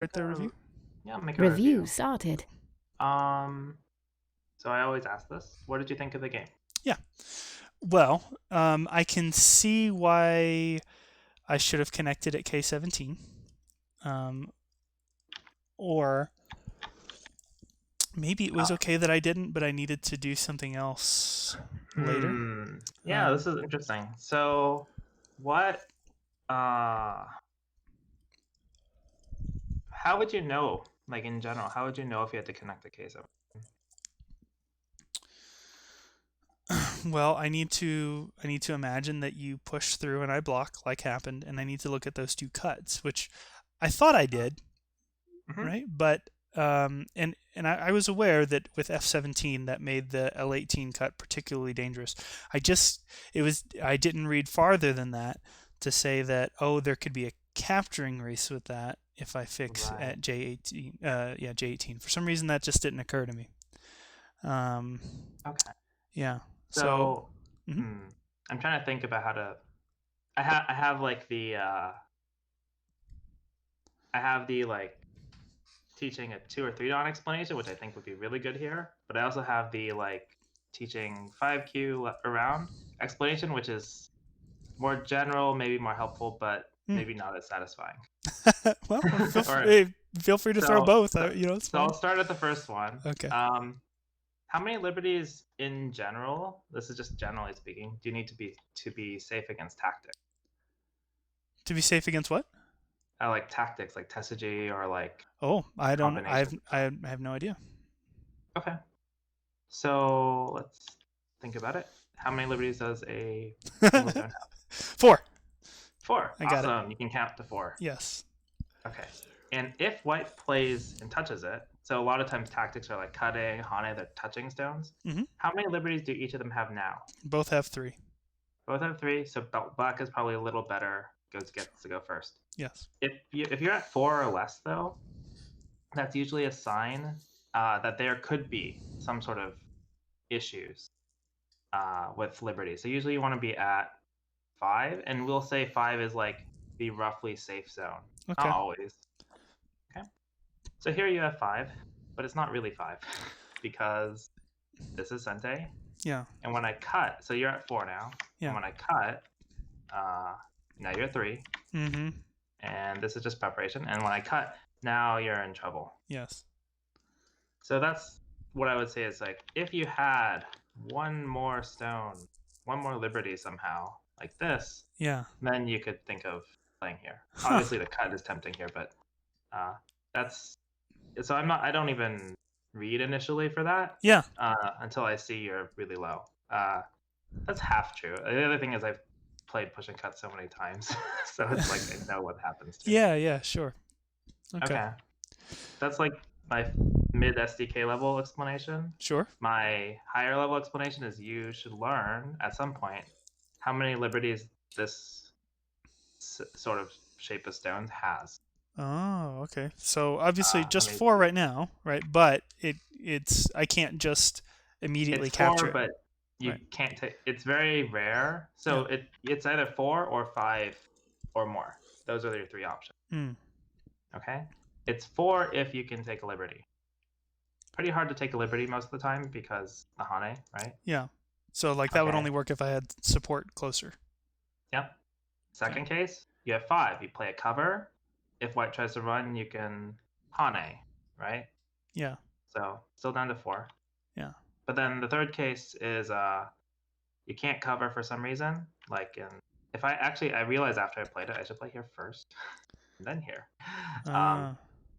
Right there, review. Yeah, I'll make a Review review. started. Um, so I always ask this. What did you think of the game? Yeah. Well, I can see why I should have connected at K17. Um, or maybe it was Uh, okay that I didn't, but I needed to do something else later. Yeah, this is interesting. So, what? How would you know? Like in general, how would you know if you had to connect the case? Well, I need to imagine that you push through and I block like happened, and I need to look at those two cuts, which I thought I did, Mm-hmm. right? But I was aware that with F17 that made the L18 cut particularly dangerous. I didn't read farther than that to say that there could be a capturing race with that if I fix Right. at J18. Yeah, J18. For some reason that just didn't occur to me. Um, Okay. yeah. So. So, Mhm. hmm, I'm trying to think about how to. I have like I have the like teaching a 2 or 3 down explanation, which I think would be really good here. But I also have the like teaching 5Q around explanation, which is more general, maybe more helpful, but Hmm. maybe not as satisfying. Well, Or feel free to throw so, both. so It's so I'll fine. start at the first one. Okay. How many liberties in general, this is just generally speaking, do you need to be safe against tactics? To be safe against what? I like tactics like Tesagy or like Oh, I don't. combinations of I them. have no idea. Okay. So let's think about it. How many liberties does a single stone have? 4. 4. I got it. Awesome. You can count to 4. Yes. Okay. And if white plays and touches it, so a lot of times tactics are like cutting, hane, they're touching stones. Hmm. How many liberties do each of them have now? Both have 3. Both have 3, so black is probably a little better. Gets to go first. Yes. If you're at 4 or less, though, that's usually a sign that there could be some sort of issues with liberty. So usually you want to be at 5, and we'll say 5 is like the roughly safe zone. Not Okay. always. Okay. So here you have 5, but it's not really 5 because this is Sente. Yeah. And when I cut, so you're at 4 now. And Yeah. when I cut, now you're 3. Mm-hmm. And this is just preparation. And when I cut, now you're in trouble. Yes. So that's what I would say is like if you had one more stone, one more liberty somehow, like this, Yeah. then you could think of playing here. Huh. Obviously, the cut is tempting here, but that's so. I don't even read initially for that Yeah. until I see you're really low. That's half true. The other thing is I've played push and cut so many times, so it's like I know what happens to. Yeah. Yeah. Sure. Okay. Okay, that's like my mid SDK level explanation. Sure. My higher level explanation is you should learn at some point how many liberties this sort of shape of stones has. Oh. Okay. So obviously Let just me 4 see. right now, right? But it's I can't just immediately It's capture 4, it. but you Right. can't take. It's very rare, Yeah. so it's either 4 or 5 or more. Those are your 3 options. Hmm. Okay, it's 4 if you can take a liberty. Pretty hard to take a liberty most of the time because the Hane, right? Yeah. So like that would Okay. only work if I had support closer. Yep. Okay. Second case, you have 5. You play a cover. If white tries to run, you can Hane, right? Yeah. So still down to 4. Yeah. But then the third case is you can't cover for some reason. Like in if I realized after I played it I should play here first, and then here. Um, Uh.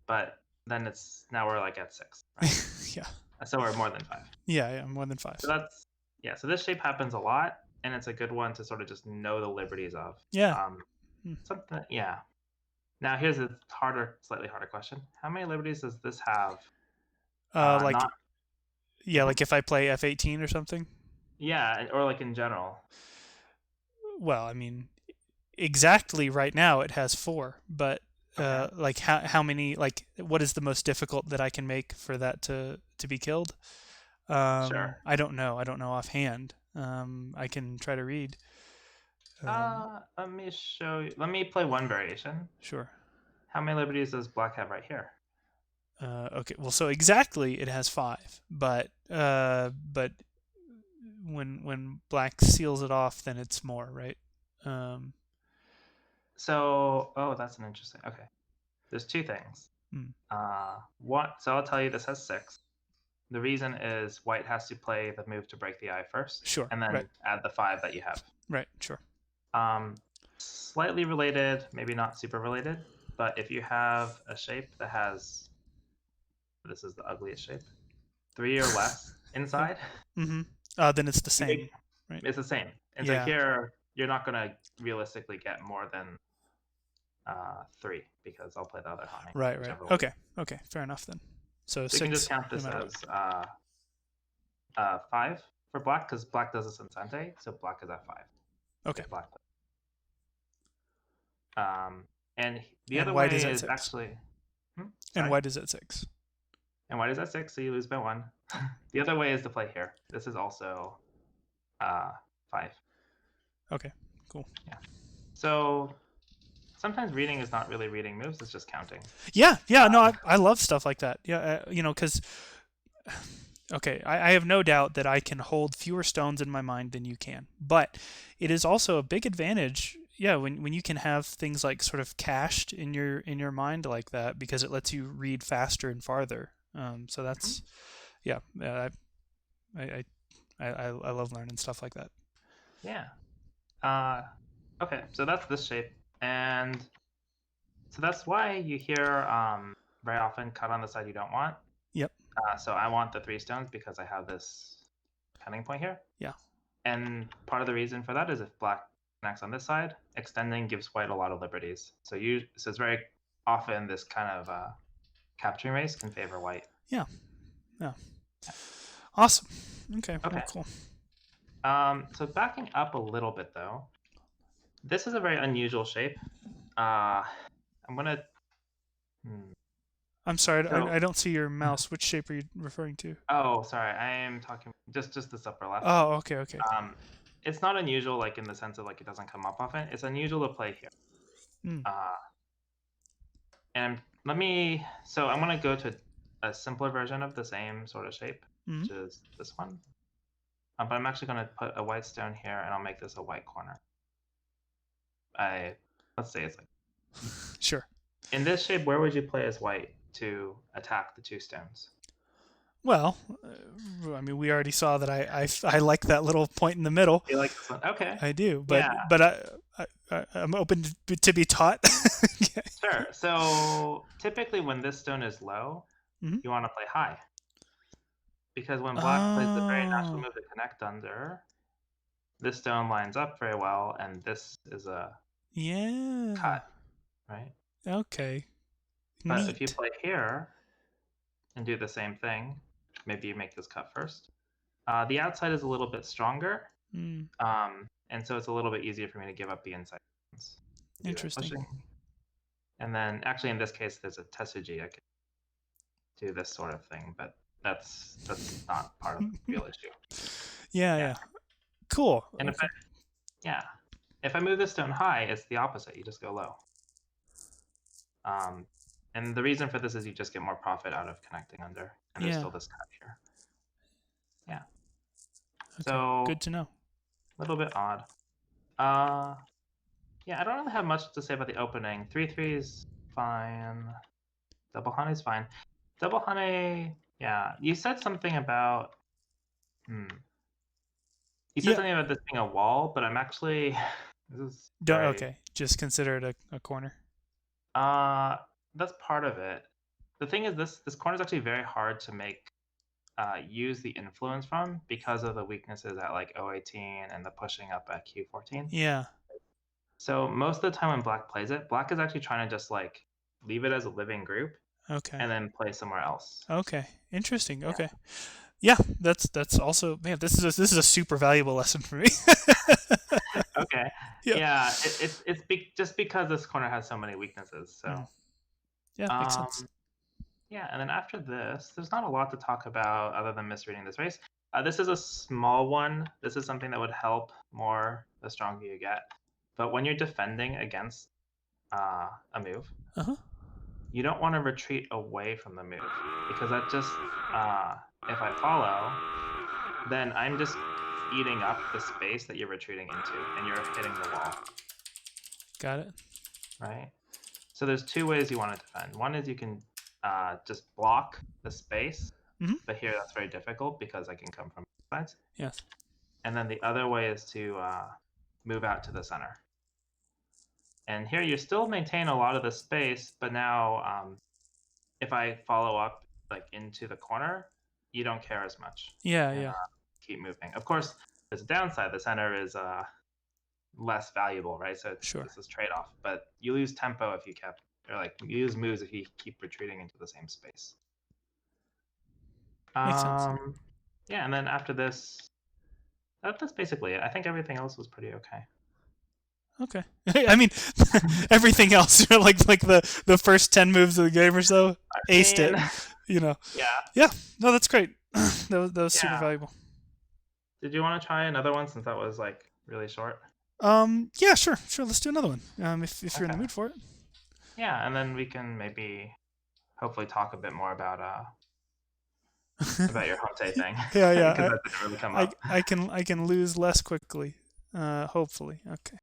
but then it's now we're like at 6, right? Yeah. So we're more than 5. Yeah. Yeah. More than 5. So that's yeah. So this shape happens a lot, and it's a good one to sort of just know the liberties of. Yeah. Um, Hmm. something yeah. Now here's a slightly harder question. How many liberties does this have? Like Not yeah, mhm. like if I play F18 or something. Yeah, or like in general. Well, I mean, exactly right now it has 4, but Okay, like how many like what is the most difficult that I can make for that to be killed? sure. I don't know. I don't know offhand. I can try to read. Let me show you. Let me play one variation. Sure. How many liberties does black have right here? Okay, well, so exactly it has 5, but when black seals it off, then it's more, right? Um, So, oh, that's an interesting. Okay, there's two things. hmm, What? So I'll tell you, this has 6. The reason is white has to play the move to break the eye first, sure, and right, then add the 5 that you have. right, sure. Um, Slightly related, maybe not super related, but if you have a shape that has, this is the ugliest shape, 3 or less Yeah. inside, Mm-hmm. Then it's the same, right? it's the same. And so Yeah. here, you're not going to realistically get more than 3 because I'll play the other honey, Right, right. whichever way. Okay, okay, fair enough then. So So you can just 6, count no this matter what. as 5 for black because black does this Sensante, so black is at 5 Okay. if black plays. And the And other white is way at is 6. actually, And sorry, white is at 6. and white is at 6, so you lose by 1. The other way is to play here. This is also 5. Okay, cool. Yeah. So sometimes reading is not really reading moves; it's just counting. Yeah, yeah, no, I love stuff like that. Yeah, because okay, I have no doubt that I can hold fewer stones in my mind than you can. But it is also a big advantage, yeah, when you can have things like sort of cached in your mind like that because it lets you read faster and farther. So Mhm. that's yeah, I, I love learning stuff like that. Yeah. Uh, okay, so that's this shape, and so that's why you hear very often cut on the side you don't want. Yep. So I want the 3 stones because I have this cutting point here. Yeah. And part of the reason for that is if black connects on this side, extending gives white a lot of liberties. So it's very often this kind of capturing race can favor white. Yeah. Yeah. Awesome. Okay. Well, Okay. cool. So backing up a little bit though, this is a very unusual shape. I'm gonna. Hmm. I'm sorry. So I don't see your mouse. Which shape are you referring to? oh, sorry, I am talking just this upper left. Oh, okay. Okay. Um, it's not unusual like in the sense of like it doesn't come up often. It's unusual to play here. Mm. Uh, And let me, so I'm going to go to a simpler version of the same sort of shape, Mm. which is this one. But I'm actually going to put a white stone here and I'll make this a white corner. Let's say it's like, Sure. in this shape, where would you play as white to attack the 2 stones? Well, I mean, we already saw that I like that little point in the middle. You like this one? Okay. I do, Yeah, but I'm open to be taught. Okay. sure. So typically when this stone is low, Mhm. you want to play high. Because when black plays the very natural Oh, move to connect under, this stone lines up very well, and this is a yeah. cut, right? Okay. But if you Neat. play here and do the same thing, maybe you make this cut first. The outside is a little bit stronger, Mm, and so it's a little bit easier for me to give up the inside. Do that interesting. pushing. And then actually in this case, there's a Tetsuji. I could do this sort of thing, but that's not part of the real issue. Yeah, Yeah. yeah. Cool. And Okay. yeah, if I move this stone high, it's the opposite. You just go low. And the reason for this is you just get more profit out of connecting under, and there's Yeah. still this cut here. Yeah. Okay. So Good to know. a little bit odd. Uh, yeah, I don't really have much to say about the opening. 3-3 is fine. Double honey is fine. Double honey, yeah. You said something about. You said Yeah. something about this being a wall, but I'm actually. This is Don't, very. okay. Just consider it a corner. Uh, that's part of it. The thing is, this corner is actually very hard to make use the influence from because of the weaknesses at like O18 and the pushing up at Q14. Yeah. So most of the time when black plays it, black is actually trying to just like leave it as a living group Okay. and then play somewhere else. Okay. Interesting. Yeah. Okay. Yeah, that's also man. This is a super valuable lesson for me. Okay. Yeah. Yeah. Just because this corner has so many weaknesses. Mm. So Yeah, makes sense. um, yeah. And then after this, there's not a lot to talk about other than misreading this race. This is a small one. This is something that would help more the stronger you get. But when you're defending against a move, Uh huh. you don't want to retreat away from the move because that just if I follow, then I'm just eating up the space that you're retreating into, and you're hitting the wall, Got it. right? So there's two ways you want to defend. One is you can just block the space, Mm-hmm. but here that's very difficult because I can come from both sides. Yes. And then the other way is to move out to the center. And here you still maintain a lot of the space, but now if I follow up like into the corner, you don't care as much. Yeah, And yeah. keep moving. Of course, there's a downside. The center is less valuable, right? So Sure. this is trade-off. But you lose tempo if you kept, or like you lose moves if you keep retreating into the same space. Makes sense. Yeah, and then after this, that's basically it. I think everything else was pretty okay. Okay. I mean, everything else, like the first 10 moves of the game or so, aced it. You know. Yeah. Yeah. No, that's great. that was super Yeah. valuable. Did you want to try another one since that was like really short? Yeah, sure. Let's do another one. If you're in the Okay. mood for it. Yeah, and then we can maybe hopefully talk a bit more about your Homte thing. Yeah, Because that didn't really come up. I can lose less quickly. Hopefully. Okay.